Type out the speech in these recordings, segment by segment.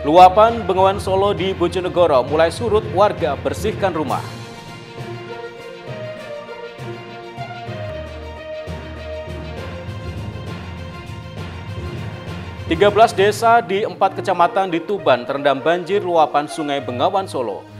Luapan Bengawan Solo di Bojonegoro mulai surut, warga bersihkan rumah. Tiga belas desa di 4 kecamatan di Tuban terendam banjir luapan Sungai Bengawan Solo.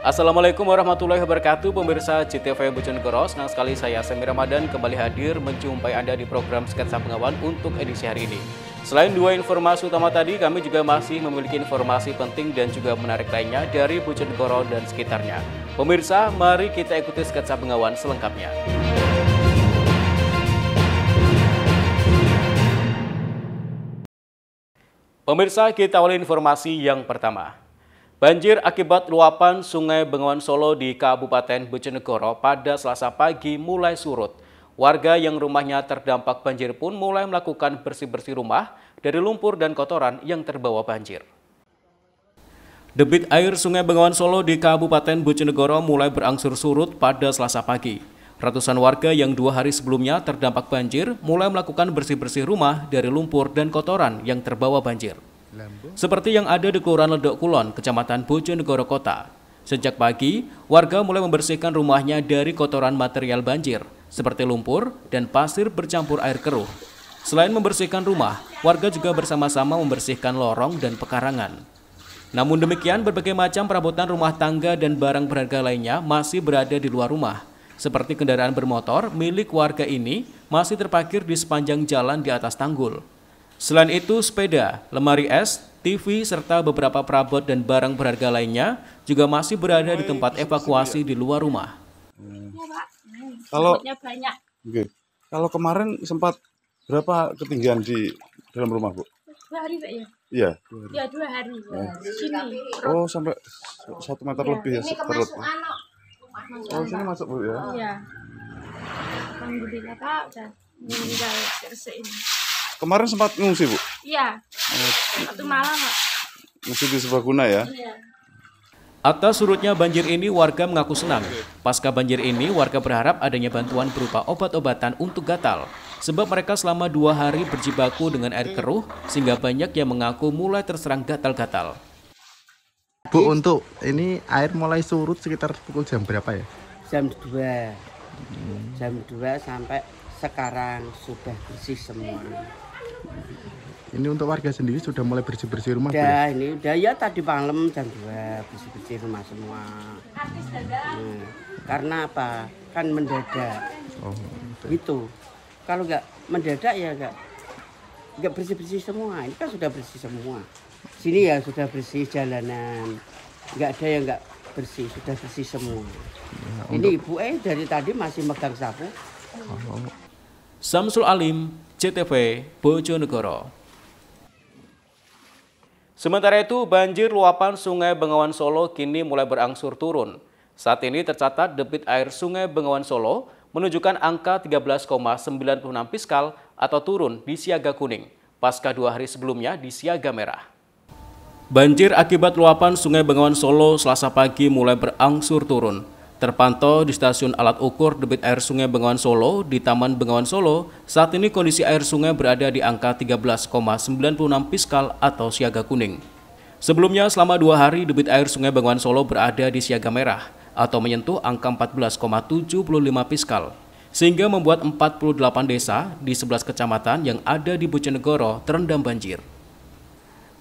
Assalamualaikum warahmatullahi wabarakatuh, pemirsa CTV Bojonegoro. Senang sekali saya Semi Ramadan kembali hadir menjumpai Anda di program Sketsa Bengawan untuk edisi hari ini. Selain dua informasi utama tadi, kami juga masih memiliki informasi penting dan juga menarik lainnya dari Bojonegoro dan sekitarnya. Pemirsa, mari kita ikuti Sketsa Bengawan selengkapnya. Pemirsa, kita awali informasi yang pertama. Banjir akibat luapan Sungai Bengawan Solo di Kabupaten Bojonegoro pada Selasa pagi mulai surut. Warga yang rumahnya terdampak banjir pun mulai melakukan bersih-bersih rumah dari lumpur dan kotoran yang terbawa banjir. Debit air Sungai Bengawan Solo di Kabupaten Bojonegoro mulai berangsur surut pada Selasa pagi. Ratusan warga yang 2 hari sebelumnya terdampak banjir mulai melakukan bersih-bersih rumah dari lumpur dan kotoran yang terbawa banjir. Seperti yang ada di Kelurahan Ledok Kulon, Kecamatan Bojonegoro Kota. Sejak pagi, warga mulai membersihkan rumahnya dari kotoran material banjir, seperti lumpur dan pasir bercampur air keruh. Selain membersihkan rumah, warga juga bersama-sama membersihkan lorong dan pekarangan. Namun demikian, berbagai macam perabotan rumah tangga dan barang berharga lainnya masih berada di luar rumah. Seperti kendaraan bermotor milik warga ini masih terparkir di sepanjang jalan di atas tanggul. Selain itu, sepeda, lemari es, TV, serta beberapa perabot dan barang berharga lainnya juga masih berada di tempat evakuasi di luar rumah. Kalau kemarin sempat berapa ketinggian di dalam rumah, Bu? 2 hari, Pak, ya? Iya. Ya, 2 hari. Sini. Oh, sampai 1 meter lebih ya? Oh, sini masuk, Bu, ya? Iya. Alhamdulillah, Pak, udah meninggal selesai ini. Kemarin sempat ngungsi, Bu? Iya. Satu malam, Pak. Ngungsi di Serbaguna ya? Iya. Atas surutnya banjir ini, warga mengaku senang. Pasca banjir ini, warga berharap adanya bantuan berupa obat-obatan untuk gatal. Sebab mereka selama 2 hari berjibaku dengan air keruh, sehingga banyak yang mengaku mulai terserang gatal-gatal. Bu, untuk ini air mulai surut sekitar pukul jam berapa ya? Jam 2. Jam 2 sampai sekarang sudah bersih semua. Ini untuk warga sendiri sudah mulai bersih-bersih rumah? Udah, ini udah ya tadi malam jam 2 bersih-bersih rumah semua. Karena apa? Kan mendadak. Oh, gitu. Kalau nggak mendadak ya nggak bersih-bersih semua. Ini kan sudah bersih semua. Sini ya sudah bersih jalanan. Nggak ada yang nggak bersih, sudah bersih semua. Ya, ini Ibu dari tadi masih megang sapu. Samsul Alim, CTV Bojonegoro. Sementara itu, banjir luapan Sungai Bengawan Solo kini mulai berangsur turun. Saat ini tercatat debit air Sungai Bengawan Solo menunjukkan angka 13,96 piskal atau turun di siaga kuning, pasca 2 hari sebelumnya di siaga merah. Banjir akibat luapan Sungai Bengawan Solo Selasa pagi mulai berangsur turun. Terpantau di stasiun alat ukur debit air Sungai Bengawan Solo di Taman Bengawan Solo, saat ini kondisi air sungai berada di angka 13,96 piskal atau siaga kuning. Sebelumnya selama 2 hari debit air Sungai Bengawan Solo berada di siaga merah atau menyentuh angka 14,75 piskal, sehingga membuat 48 desa di 11 kecamatan yang ada di Bojonegoro terendam banjir.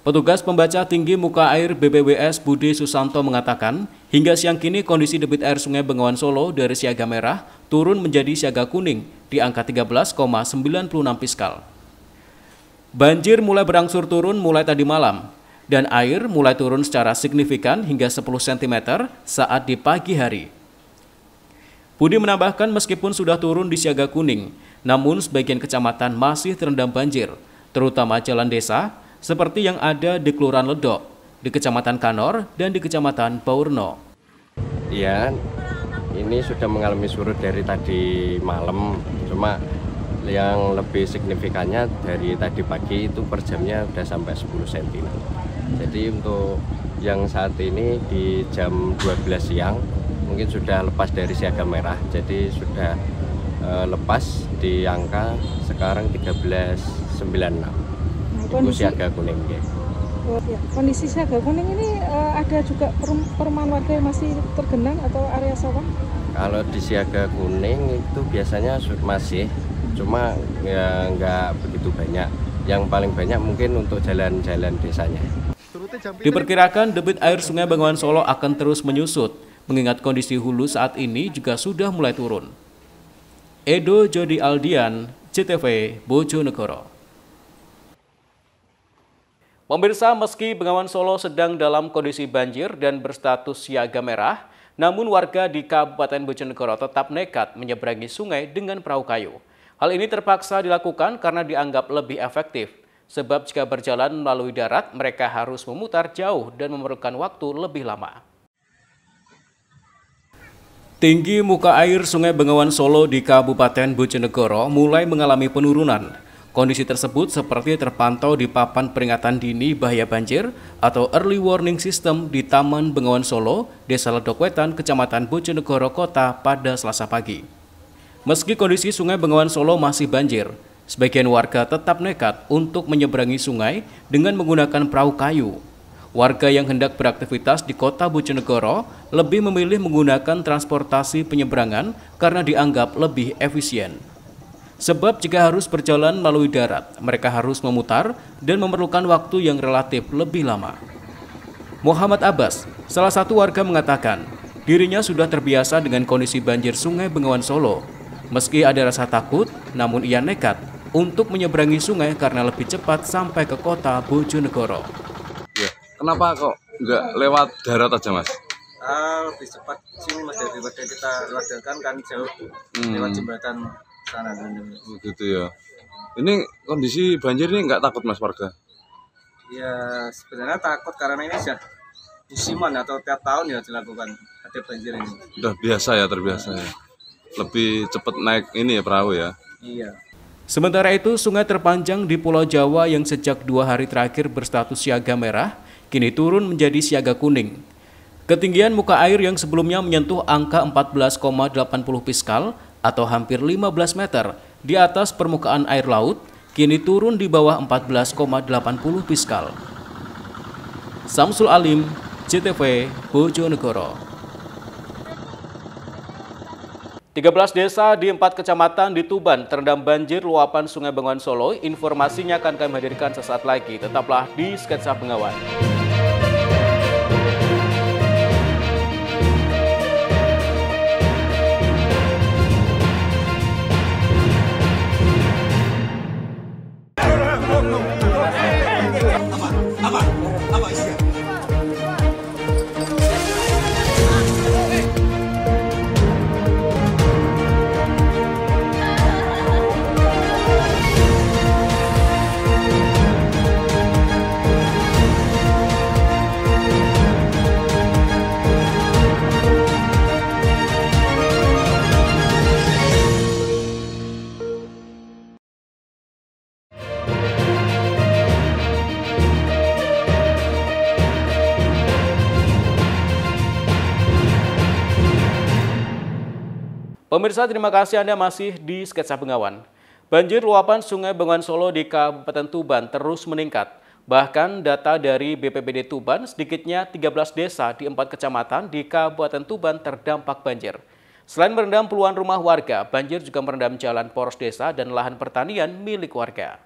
Petugas pembaca tinggi muka air BPWS Budi Susanto mengatakan, hingga siang kini kondisi debit air Sungai Bengawan Solo dari siaga merah turun menjadi siaga kuning di angka 13,96 piskal. Banjir mulai berangsur turun mulai tadi malam, dan air mulai turun secara signifikan hingga 10 cm saat di pagi hari. Budi menambahkan meskipun sudah turun di siaga kuning, namun sebagian kecamatan masih terendam banjir, terutama jalan desa, seperti yang ada di Kelurahan Ledok, di Kecamatan Kanor, dan di Kecamatan Baurno. Iya, ini sudah mengalami surut dari tadi malam, cuma yang lebih signifikannya dari tadi pagi itu per jamnya sudah sampai 10 cm. Jadi untuk yang saat ini di jam 12 siang mungkin sudah lepas dari siaga merah, jadi sudah lepas di angka sekarang 13 96. Iku Kondisi, siaga kuning nggih. kondisi siaga kuning ini ada juga perumahan warga yang masih tergenang atau area sawah? Kalau di siaga kuning itu biasanya masih, cuma ya nggak begitu banyak. Yang paling banyak mungkin untuk jalan-jalan desanya. Diperkirakan debit air Sungai Bengawan Solo akan terus menyusut, mengingat kondisi hulu saat ini juga sudah mulai turun. Edo Jody Aldian, CTV, Bojonegoro. Pemirsa, meski Bengawan Solo sedang dalam kondisi banjir dan berstatus siaga merah, namun warga di Kabupaten Bojonegoro tetap nekat menyeberangi sungai dengan perahu kayu. Hal ini terpaksa dilakukan karena dianggap lebih efektif, sebab jika berjalan melalui darat, mereka harus memutar jauh dan memerlukan waktu lebih lama. Tinggi muka air Sungai Bengawan Solo di Kabupaten Bojonegoro mulai mengalami penurunan. Kondisi tersebut seperti terpantau di papan peringatan dini bahaya banjir atau Early Warning System di Taman Bengawan Solo, Desa Ledok Wetan, Kecamatan Bojonegoro Kota pada Selasa pagi. Meski kondisi Sungai Bengawan Solo masih banjir, sebagian warga tetap nekat untuk menyeberangi sungai dengan menggunakan perahu kayu. Warga yang hendak beraktivitas di Kota Bojonegoro lebih memilih menggunakan transportasi penyeberangan karena dianggap lebih efisien. Sebab jika harus berjalan melalui darat, mereka harus memutar dan memerlukan waktu yang relatif lebih lama. Muhammad Abbas, salah satu warga mengatakan, dirinya sudah terbiasa dengan kondisi banjir Sungai Bengawan Solo. Meski ada rasa takut, namun ia nekat untuk menyeberangi sungai karena lebih cepat sampai ke Kota Bojonegoro. Ya, kenapa kok nggak lewat darat aja, Mas? Lebih cepat sini Mas, daripada kita lewat darat kan jauh lewat jembatan sana. Gitu ya. Ini kondisi banjir ini nggak takut, Mas, warga? Ya sebenarnya takut karena ini sudah musiman atau tiap tahun ya dilakukan ada banjir ini. Udah biasa ya, terbiasa ya. Lebih cepat naik ini ya perahu ya. Iya. Sementara itu, sungai terpanjang di Pulau Jawa yang sejak 2 hari terakhir berstatus siaga merah, kini turun menjadi siaga kuning. Ketinggian muka air yang sebelumnya menyentuh angka 14,80 piskal atau hampir 15 meter di atas permukaan air laut, kini turun di bawah 14,80 piskal. Samsul Alim, CTV, Bojonegoro. 13 desa di 4 kecamatan di Tuban terendam banjir luapan Sungai Bengawan Solo. Informasinya akan kami hadirkan sesaat lagi. Tetaplah di Sketsa Bengawan. Pemirsa, terima kasih Anda masih di Sketsa Bengawan. Banjir luapan Sungai Bengawan Solo di Kabupaten Tuban terus meningkat. Bahkan data dari BPBD Tuban, sedikitnya 13 desa di 4 kecamatan di Kabupaten Tuban terdampak banjir. Selain merendam puluhan rumah warga, banjir juga merendam jalan poros desa dan lahan pertanian milik warga.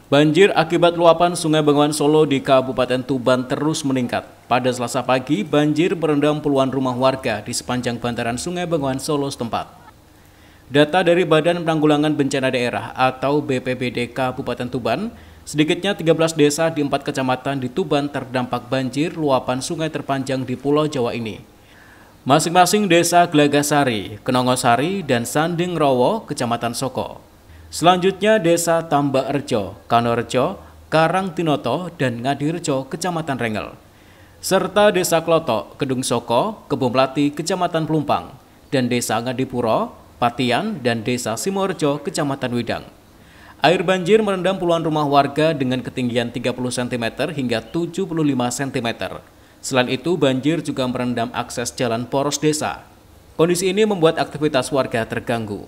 Banjir akibat luapan Sungai Bengawan Solo di Kabupaten Tuban terus meningkat. Pada Selasa pagi, banjir merendam puluhan rumah warga di sepanjang bantaran Sungai Bengawan Solo setempat. Data dari Badan Penanggulangan Bencana Daerah atau BPBD Kabupaten Tuban, sedikitnya 13 desa di 4 kecamatan di Tuban terdampak banjir luapan sungai terpanjang di Pulau Jawa ini. Masing-masing desa Glagasari, Kenongosari, dan Sanding Rowo, Kecamatan Soko. Selanjutnya desa Tambak Rejo, Kanorejo, Karangtinoto, dan Ngadirejo, Kecamatan Rengel. Serta desa Klotok, Kedung Soko, Kebun Melati, Kecamatan Pelumpang, dan desa Ngadipuro, Patian, dan desa Simorejo, Kecamatan Widang. Air banjir merendam puluhan rumah warga dengan ketinggian 30 cm hingga 75 cm. Selain itu, banjir juga merendam akses jalan poros desa. Kondisi ini membuat aktivitas warga terganggu.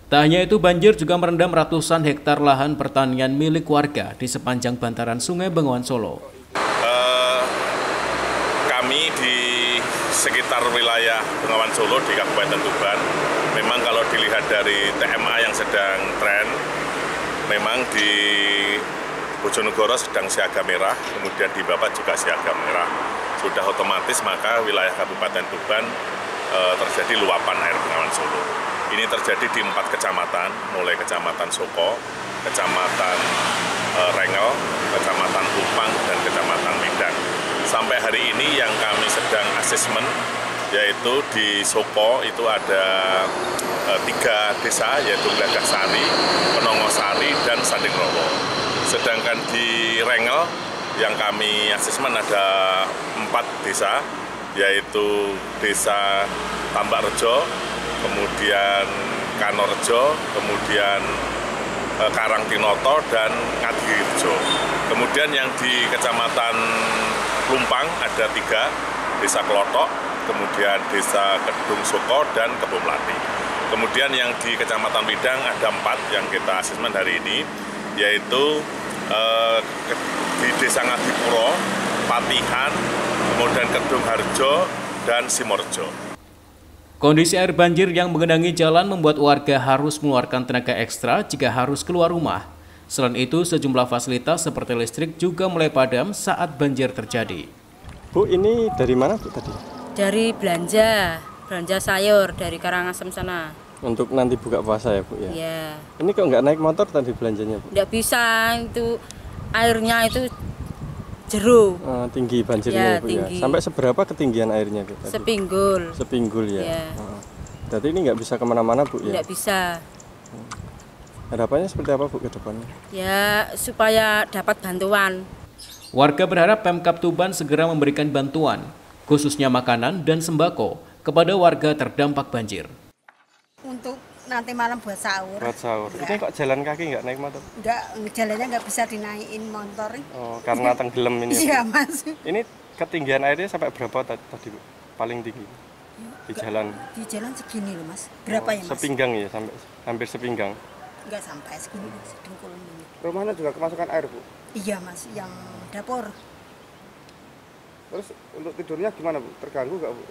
Tak hanya itu, banjir juga merendam ratusan hektar lahan pertanian milik warga di sepanjang bantaran Sungai Bengawan Solo. Kami di sekitar wilayah Bengawan Solo di Kabupaten Tuban, memang kalau dilihat dari TMA yang sedang tren, memang di Bojonegoro sedang siaga merah, kemudian di Babat juga siaga merah. Sudah otomatis maka wilayah Kabupaten Tuban terjadi luapan air Bengawan Solo. Ini terjadi di 4 kecamatan, mulai Kecamatan Soko, Kecamatan Rengel, Kecamatan Lumpang, dan Kecamatan Medan. Sampai hari ini yang kami sedang asesmen, yaitu di Soko itu ada 3 desa, yaitu Gagaksari, Penongosari, dan Sandingrowo. Sedangkan di Rengel yang kami asesmen ada 4 desa, yaitu Desa Tambakrejo, kemudian Kanorejo, kemudian Karangtinoto, dan Ngadirejo. Kemudian yang di Kecamatan Lumpang ada 3, Desa Klotok, kemudian Desa Kedung Soko, dan Kebun Melati. Kemudian yang di Kecamatan Widang ada 4 yang kita asesmen hari ini, yaitu di Desa Ngadipuro, Patihan, kemudian Kedung Harjo, dan Simorjo. Kondisi air banjir yang menggenangi jalan membuat warga harus mengeluarkan tenaga ekstra jika harus keluar rumah. Selain itu, sejumlah fasilitas seperti listrik juga mulai padam saat banjir terjadi. Bu, ini dari mana Bu tadi? Dari belanja sayur dari Karangasem sana. Untuk nanti buka puasa ya Bu ya? Iya. Ini kok nggak naik motor tadi belanjanya Bu? Nggak bisa, itu airnya itu jeru. Tinggi banjirnya ya, Bu tinggi. ya? Sampai seberapa ketinggian airnya Bu tadi? Sepinggul. Sepinggul ya? Ya. Berarti ini nggak bisa kemana-mana Bu ya? Nggak bisa. Harapannya seperti apa Bu ke depannya? Ya, supaya dapat bantuan. Warga berharap Pemkab Tuban segera memberikan bantuan, khususnya makanan dan sembako, kepada warga terdampak banjir. Untuk nanti malam buat sahur. Buat sahur. Ya. Ini kok jalan kaki nggak naik motor? Enggak, jalannya nggak bisa dinaikin motor. Oh, karena tenggelam ini. Iya, Mas. Ini ketinggian airnya sampai berapa tadi Bu? Paling tinggi di jalan? Di jalan segini loh Mas. Berapa ya Mas? Sepinggang ya, sampai hampir sepinggang. Enggak sampai segini, sedengkul ini. Rumahnya juga kemasukan air Bu? Iya Mas, yang dapur. Terus untuk tidurnya gimana Bu? Terganggu nggak Bu?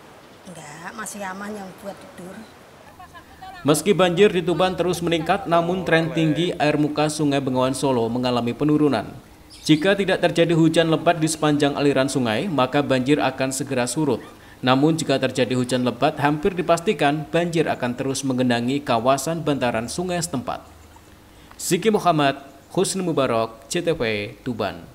Enggak, masih aman yang buat tidur. Meski banjir di Tuban terus meningkat, namun tren tinggi air muka Sungai Bengawan Solo mengalami penurunan. Jika tidak terjadi hujan lebat di sepanjang aliran sungai, maka banjir akan segera surut. Namun jika terjadi hujan lebat, hampir dipastikan banjir akan terus menggenangi kawasan bantaran sungai setempat. Ziki Muhammad, Husni Mubarak, CTV, Tuban.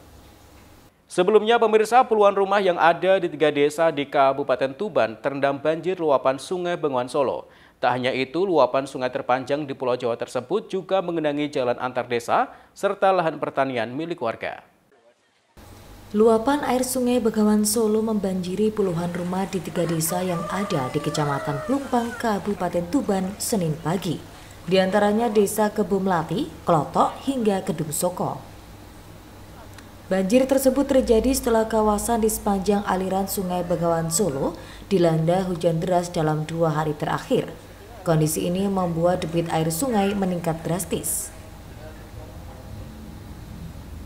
Sebelumnya, pemirsa, puluhan rumah yang ada di 3 desa di Kabupaten Tuban terendam banjir luapan Sungai Bengawan Solo. Tak hanya itu, luapan sungai terpanjang di Pulau Jawa tersebut juga mengenangi jalan antar desa serta lahan pertanian milik warga. Luapan air Sungai Bengawan Solo membanjiri puluhan rumah di 3 desa yang ada di Kecamatan Plumpang, Kabupaten Tuban, Senin pagi. Di antaranya Desa Kebun Melati, Klotok, hingga Kedung Soko. Banjir tersebut terjadi setelah kawasan di sepanjang aliran Sungai Bengawan Solo dilanda hujan deras dalam 2 hari terakhir. Kondisi ini membuat debit air sungai meningkat drastis.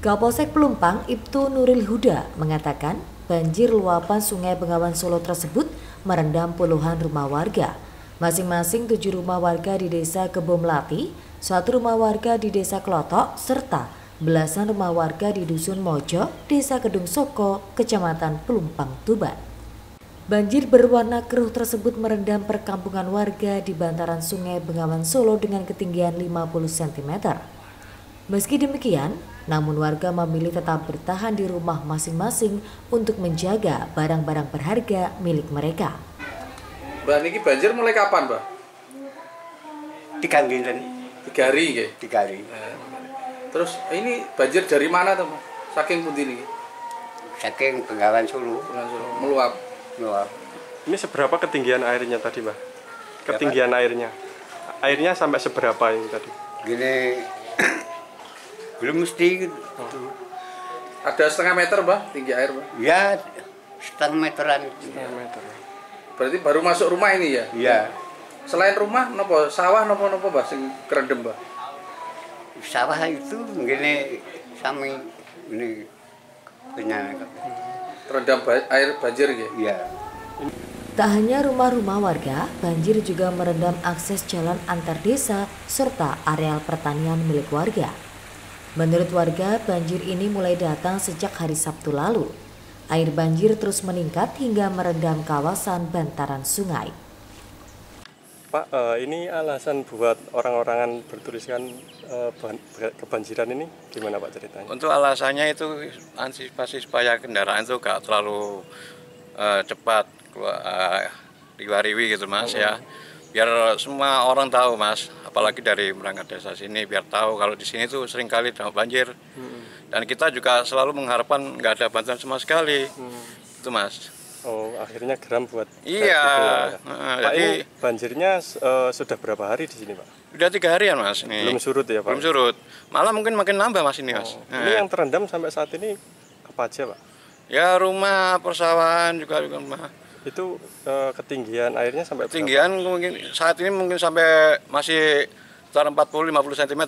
Kapolsek Plumpang, Ibtu Nuril Huda, mengatakan banjir luapan Sungai Bengawan Solo tersebut merendam puluhan rumah warga. Masing-masing 7 rumah warga di Desa Kebun Melati, 1 rumah warga di Desa Klotok, serta belasan rumah warga di Dusun Mojo, Desa Kedung Soko, Kecamatan Plumpang, Tuban. Banjir berwarna keruh tersebut merendam perkampungan warga di bantaran Sungai Bengawan Solo dengan ketinggian 50 cm. Meski demikian, namun warga memilih tetap bertahan di rumah masing-masing untuk menjaga barang-barang berharga milik mereka. Mbak, ini banjir mulai kapan, Mbak? 3 hari. 3 hari, ya? 3 hari. Terus ini banjir dari mana, tuh? Saking pundi ini? Saking Bengawan Solo. Meluap. Ini seberapa ketinggian airnya tadi, Mbak? Ketinggian airnya. Airnya sampai seberapa ini tadi? Gini, belum mesti gitu. Ada setengah meter, Mbak, tinggi air, Mbak? Ya, setengah meteran. Setengah meter. Berarti baru masuk rumah ini ya? Iya. Selain rumah, nopo sawah nopo Mbah sing kerendem Mbah? Sawah itu gini sami ini punya terendam air banjir gitu. Iya. Tak hanya rumah-rumah warga, banjir juga merendam akses jalan antar desa serta areal pertanian milik warga. Menurut warga, banjir ini mulai datang sejak hari Sabtu lalu. Air banjir terus meningkat hingga merendam kawasan bantaran sungai. Pak, ini alasan buat orang-orangan bertuliskan kebanjiran ini gimana Pak ceritanya? Untuk alasannya itu antisipasi supaya kendaraan itu gak terlalu cepat riwa-riwi gitu Mas ya. Biar semua orang tahu Mas, apalagi dari perangkat desa sini biar tahu kalau di sini tuh sering kali banjir. Dan kita juga selalu mengharapkan nggak ada bantuan sama sekali. Itu Mas. Oh, akhirnya geram buat. Iya. Pak, ini banjirnya sudah berapa hari di sini Pak? Udah 3 harian Mas. Ini. Belum surut ya Pak? Belum surut. Malah mungkin makin nambah Mas ini Mas. Ini yang terendam sampai saat ini apa aja Pak? Ya rumah, persawahan juga rumah. Itu ketinggian airnya sampai ketinggian berapa? Mungkin saat ini mungkin sampai masih sekitar 40-50 cm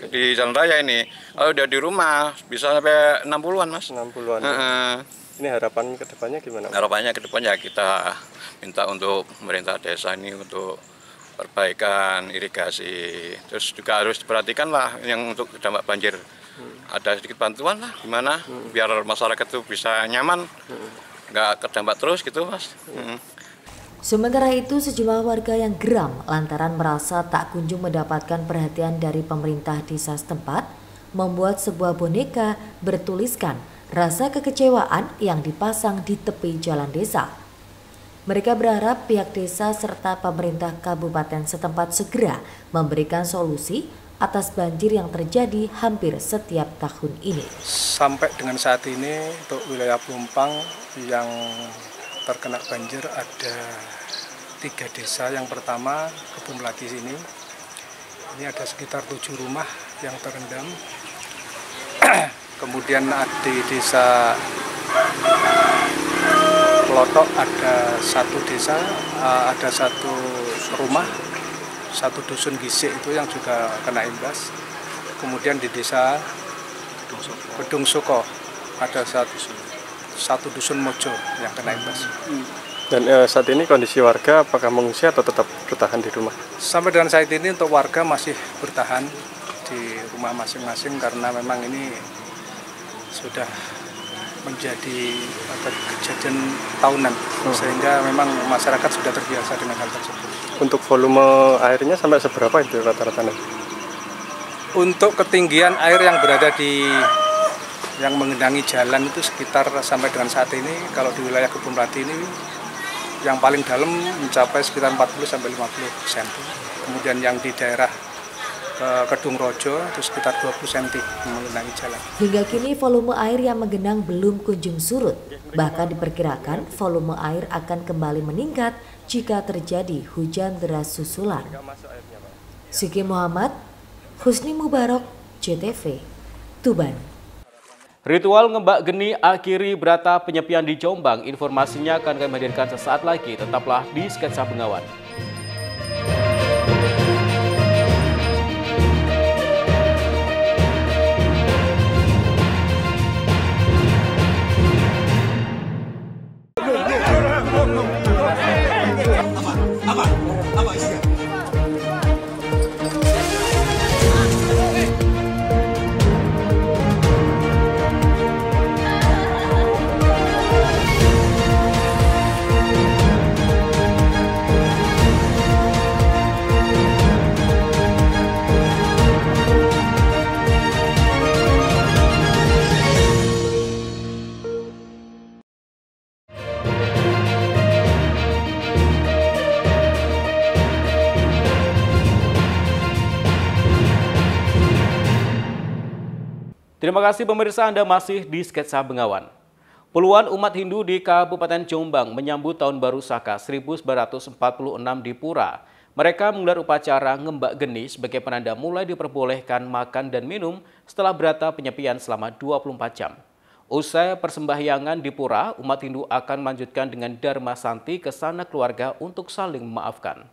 di jalan raya ini. Kalau udah di rumah bisa sampai 60-an Mas. 60-an. Ini harapan kedepannya gimana? Harapannya kedepannya kita minta untuk pemerintah desa ini untuk perbaikan irigasi. Terus juga harus diperhatikan lah yang untuk dampak banjir. Ada sedikit bantuan lah gimana biar masyarakat itu bisa nyaman. Nggak terdampak terus gitu Mas. Sementara itu sejumlah warga yang geram lantaran merasa tak kunjung mendapatkan perhatian dari pemerintah desa setempat membuat sebuah boneka bertuliskan rasa kekecewaan yang dipasang di tepi jalan desa. Mereka berharap pihak desa serta pemerintah kabupaten setempat segera memberikan solusi atas banjir yang terjadi hampir setiap tahun ini. Sampai dengan saat ini untuk wilayah Pelumpang yang terkena banjir ada 3 desa. Yang pertama Kebun Melati sini. Ini ada sekitar 7 rumah yang terendam. Kemudian di desa Pelotok ada 1 desa, ada 1 rumah. 1 dusun Gisik itu yang juga kena imbas. Kemudian di desa Gedung Soko ada 1 dusun Mojo yang kena imbas. Dan saat ini kondisi warga apakah mengungsi atau tetap bertahan di rumah? Sampai dengan saat ini untuk warga masih bertahan di rumah masing-masing karena memang ini sudah menjadi kejadian tahunan sehingga memang masyarakat sudah terbiasa dengan hal tersebut. Untuk volume airnya sampai seberapa itu rata-rata? Untuk ketinggian air yang berada yang mengendangi jalan itu sekitar sampai dengan saat ini kalau di wilayah Kebun Melati ini yang paling dalam mencapai sekitar 40 sampai 50 cm. Kemudian yang di daerah Kedung Rojo itu sekitar 20 cm mengendangi jalan. Hingga kini volume air yang menggenang belum kunjung surut. Bahkan diperkirakan volume air akan kembali meningkat jika terjadi hujan deras susulan. Suki Muhammad, Husni Mubarak, JTV, Tuban. Ritual ngembak geni akhiri berata penyepian di Jombang. Informasinya akan kami hadirkan sesaat lagi. Tetaplah di Sketsa Bengawan. Terima kasih pemirsa, Anda masih di Sketsa Bengawan. Puluhan umat Hindu di Kabupaten Jombang menyambut Tahun Baru Saka 1946 di Pura. Mereka menggelar upacara ngembak geni sebagai penanda mulai diperbolehkan makan dan minum setelah berata penyepian selama 24 jam. Usai persembahyangan di Pura, umat Hindu akan melanjutkan dengan Dharma Santi ke sanak keluarga untuk saling memaafkan.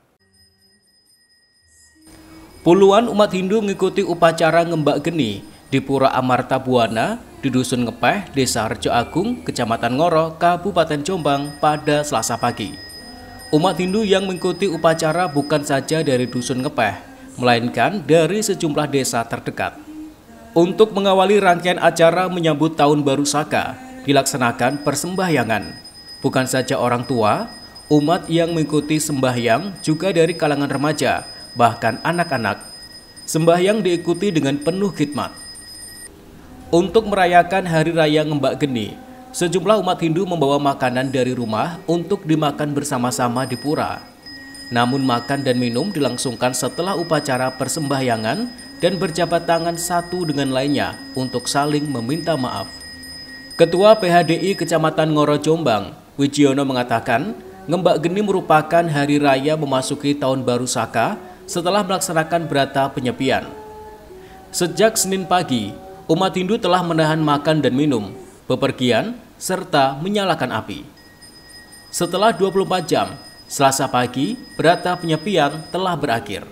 Puluhan umat Hindu mengikuti upacara ngembak geni di Pura Amarta Buana di Dusun Ngepeh, Desa Rejo Agung, Kecamatan Ngoro, Kabupaten Jombang pada Selasa pagi. Umat Hindu yang mengikuti upacara bukan saja dari Dusun Ngepeh, melainkan dari sejumlah desa terdekat. Untuk mengawali rangkaian acara menyambut Tahun Baru Saka, dilaksanakan persembahyangan. Bukan saja orang tua, umat yang mengikuti sembahyang juga dari kalangan remaja, bahkan anak-anak. Sembahyang diikuti dengan penuh khidmat. Untuk merayakan Hari Raya Ngembak Geni, sejumlah umat Hindu membawa makanan dari rumah untuk dimakan bersama-sama di pura. Namun makan dan minum dilangsungkan setelah upacara persembahyangan dan berjabat tangan satu dengan lainnya untuk saling meminta maaf. Ketua PHDI Kecamatan Ngoro Jombang, Wijiono mengatakan, Ngembak Geni merupakan hari raya memasuki Tahun Baru Saka setelah melaksanakan berata penyepian. Sejak Senin pagi, umat Hindu telah menahan makan dan minum, bepergian, serta menyalakan api. Setelah 24 jam, Selasa pagi, berata penyepian telah berakhir.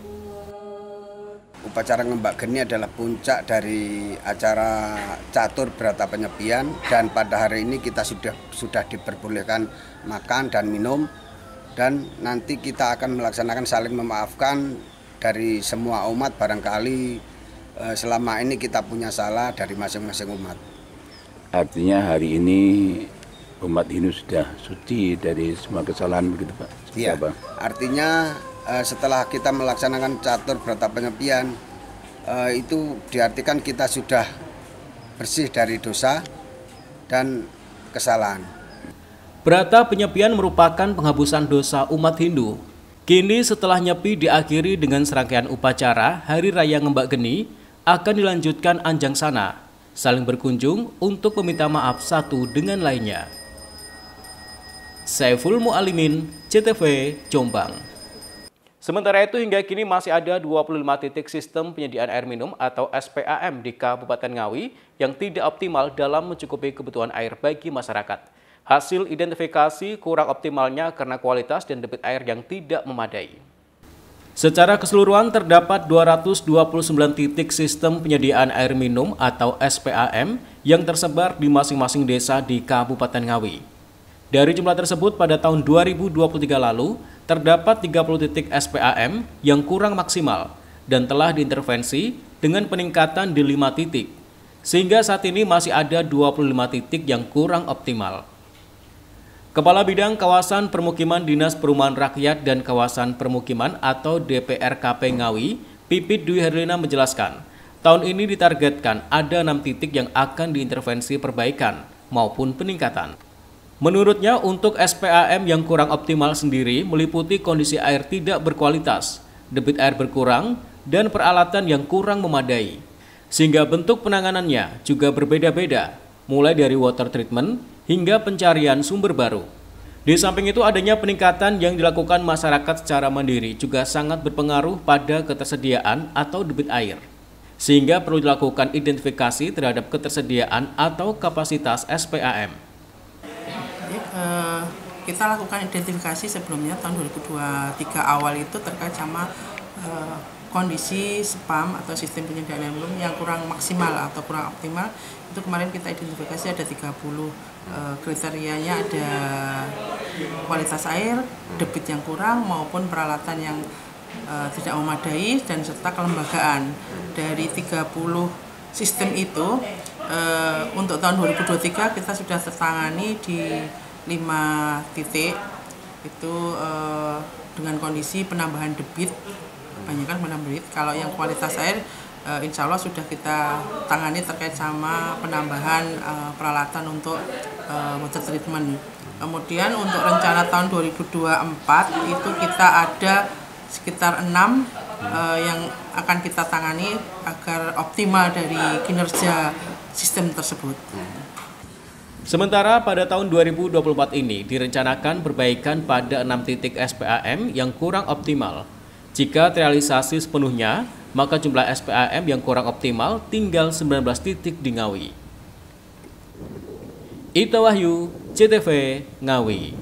Upacara Ngembak Geni adalah puncak dari acara catur berata penyepian, dan pada hari ini kita sudah diperbolehkan makan dan minum, dan nanti kita akan melaksanakan saling memaafkan dari semua umat. Barangkali selama ini kita punya salah dari masing-masing umat. Artinya hari ini umat Hindu sudah suci dari semua kesalahan begitu Pak? Iya, artinya setelah kita melaksanakan catur berata penyepian, itu diartikan kita sudah bersih dari dosa dan kesalahan. Berata penyepian merupakan penghapusan dosa umat Hindu. Kini setelah nyepi diakhiri dengan serangkaian upacara Hari Raya Ngembak Geni, akan dilanjutkan anjang sana, saling berkunjung untuk meminta maaf satu dengan lainnya. Saiful Mu'alimin, CTV, Jombang. Sementara itu hingga kini masih ada 25 titik sistem penyediaan air minum atau SPAM di Kabupaten Ngawi yang tidak optimal dalam mencukupi kebutuhan air bagi masyarakat. Hasil identifikasi kurang optimalnya karena kualitas dan debit air yang tidak memadai. Secara keseluruhan terdapat 229 titik sistem penyediaan air minum atau SPAM yang tersebar di masing-masing desa di Kabupaten Ngawi. Dari jumlah tersebut pada tahun 2023 lalu, terdapat 30 titik SPAM yang kurang maksimal dan telah diintervensi dengan peningkatan di 5 titik. Sehingga saat ini masih ada 25 titik yang kurang optimal. Kepala Bidang Kawasan Permukiman Dinas Perumahan Rakyat dan Kawasan Permukiman atau DPRKP Ngawi, Pipit Dwi Herlina menjelaskan, tahun ini ditargetkan ada 6 titik yang akan diintervensi perbaikan maupun peningkatan. Menurutnya untuk SPAM yang kurang optimal sendiri meliputi kondisi air tidak berkualitas, debit air berkurang, dan peralatan yang kurang memadai. Sehingga bentuk penanganannya juga berbeda-beda, mulai dari water treatment hingga pencarian sumber baru. Di samping itu adanya peningkatan yang dilakukan masyarakat secara mandiri juga sangat berpengaruh pada ketersediaan atau debit air. Sehingga perlu dilakukan identifikasi terhadap ketersediaan atau kapasitas SPAM. Kita lakukan identifikasi sebelumnya tahun 2023 awal itu terkait sama kondisi SPAM atau sistem penyediaan air minum yang kurang maksimal atau kurang optimal. Itu kemarin kita identifikasi ada 30 kriterianya, ada kualitas air, debit yang kurang maupun peralatan yang tidak memadai dan serta kelembagaan. Dari 30 sistem itu untuk tahun 2023 kita sudah tertangani di 5 titik itu dengan kondisi penambahan debit, kebanyakan penambahan debit. Kalau yang kualitas air insya Allah sudah kita tangani terkait sama penambahan peralatan untuk water treatment. Kemudian untuk rencana tahun 2024 itu kita ada sekitar 6 yang akan kita tangani agar optimal dari kinerja sistem tersebut. Sementara pada tahun 2024 ini direncanakan perbaikan pada 6 titik SPAM yang kurang optimal. Jika terrealisasi sepenuhnya, maka jumlah SPAM yang kurang optimal tinggal 19 titik di Ngawi. Ita Wahyu, CTV, Ngawi.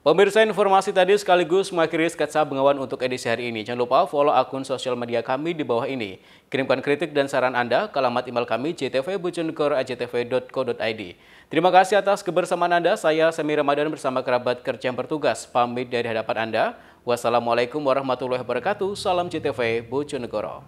Pemirsa, informasi tadi sekaligus mengakhiri sketsa Bengawan untuk edisi hari ini. Jangan lupa follow akun sosial media kami di bawah ini. Kirimkan kritik dan saran Anda ke alamat email kami jtv.bojonegoro@jtv.co.id. Terima kasih atas kebersamaan Anda. Saya Semi Ramadan bersama kerabat kerja yang bertugas pamit dari hadapan Anda. Wassalamualaikum warahmatullahi wabarakatuh. Salam JTV Bojonegoro.